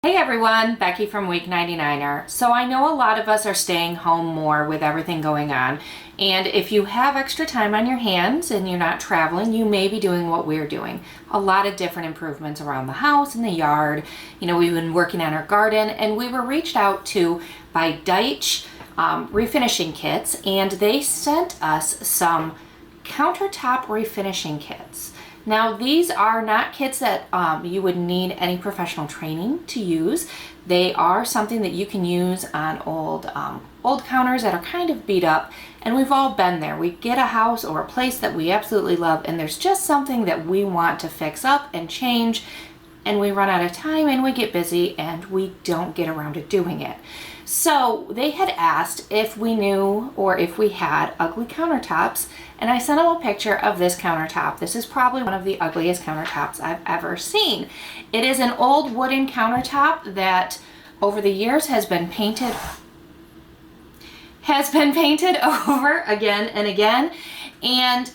Hey everyone, Becky from Week 99er. So I know a lot of us are staying home more with everything going on, and if you have extra time on your hands and you're not traveling, you may be doing what we're doing. A lot of different improvements around the house and the yard. You know, we've been working on our garden, and we were reached out to by Daich refinishing kits, and they sent us some countertop refinishing kits. Now, these are not kits that you would need any professional training to use. They are something that you can use on old counters that are kind of beat up, and we've all been there. We get a house or a place that we absolutely love, and there's just something that we want to fix up and change, and we run out of time and we get busy and we don't get around to doing it. So they had asked if we knew or if we had ugly countertops, and I sent them a picture of this countertop. This is probably one of the ugliest countertops I've ever seen. It is an old wooden countertop that over the years has been painted over again and again, and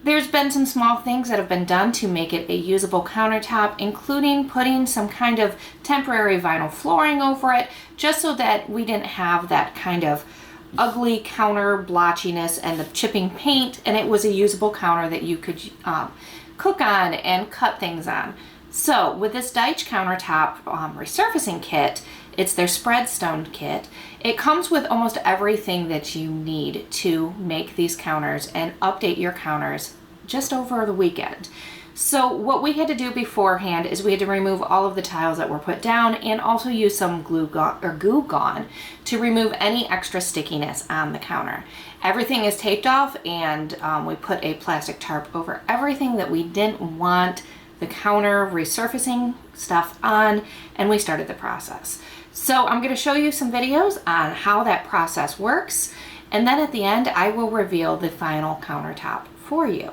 there's been some small things that have been done to make it a usable countertop, including putting some kind of temporary vinyl flooring over it, just so that we didn't have that kind of ugly counter blotchiness and the chipping paint, and it was a usable counter that you could cook on and cut things on. So with this Daich countertop resurfacing kit, it's their SpreadStone kit. It comes with almost everything that you need to make these counters and update your counters just over the weekend. So what we had to do beforehand is we had to remove all of the tiles that were put down and also use some goo gone to remove any extra stickiness on the counter. Everything is taped off, and we put a plastic tarp over everything that we didn't want the counter resurfacing stuff on, and we started the process. So I'm going to show you some videos on how that process works, and then at the end I will reveal the final countertop for you.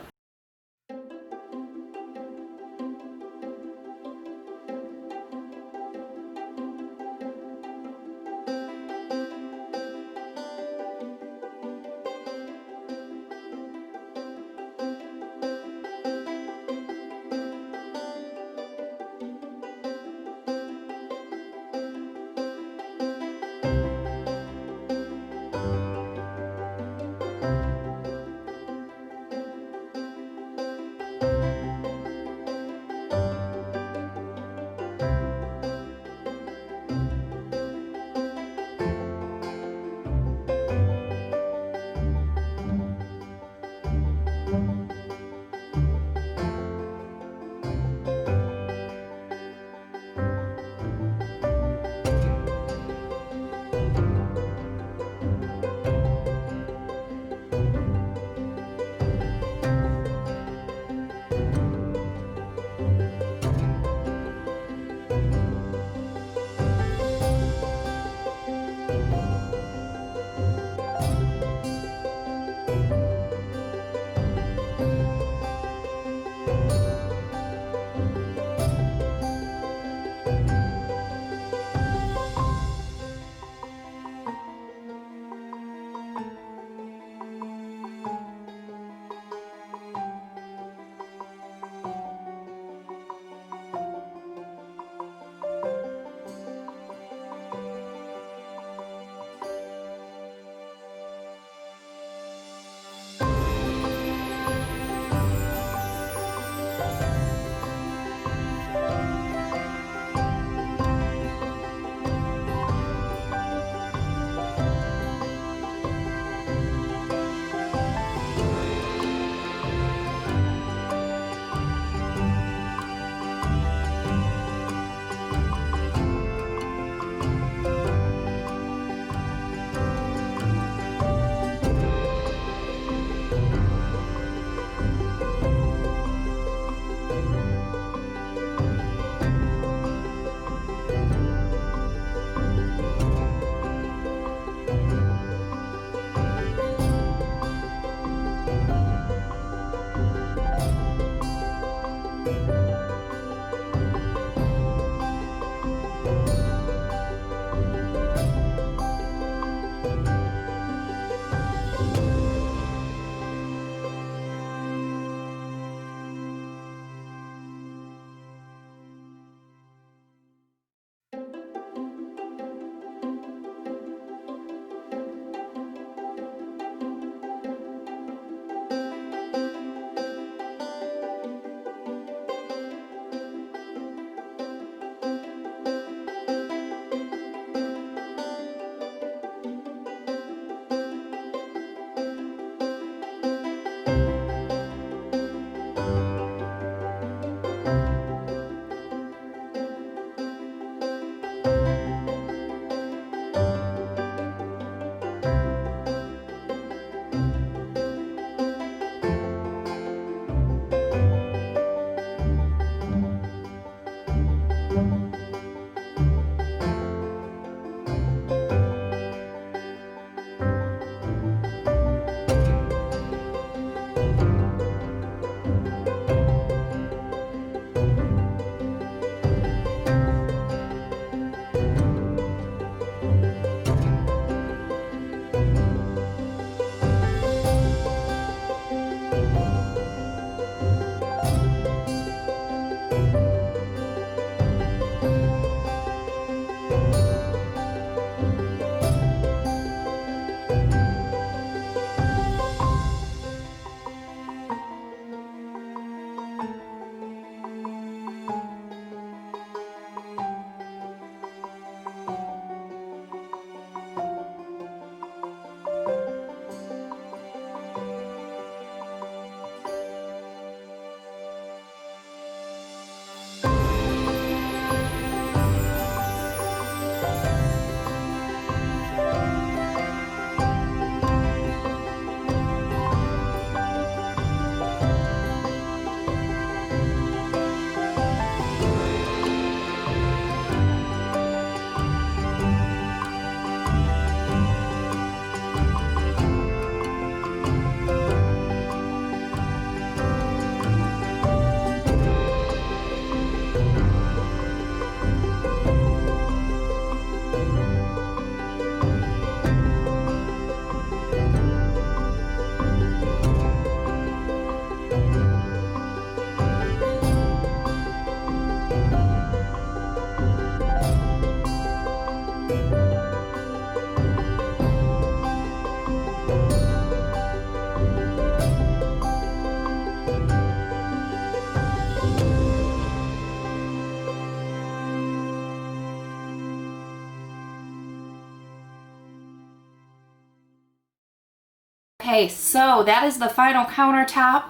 Okay, so that is the final countertop.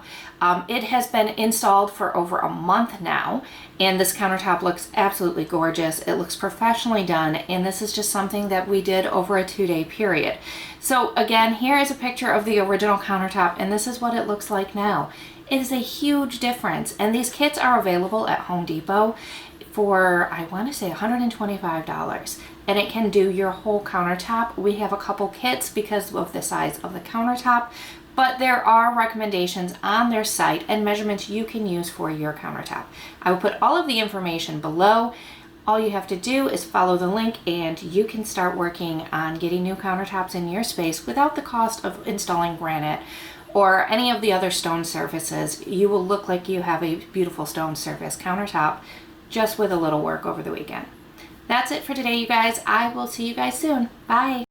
It has been installed for over a month now, and this countertop looks absolutely gorgeous. It looks professionally done, and this is just something that we did over a 2-day period. So again, here is a picture of the original countertop, and this is what it looks like now. It is a huge difference, and these kits are available at Home Depot for, I want to say, $125, and it can do your whole countertop. We have a couple kits because of the size of the countertop, but there are recommendations on their site and measurements you can use for your countertop. I will put all of the information below. All you have to do is follow the link and you can start working on getting new countertops in your space without the cost of installing granite or any of the other stone surfaces. You will look like you have a beautiful stone surface countertop just with a little work over the weekend. That's it for today, you guys. I will see you guys soon. Bye.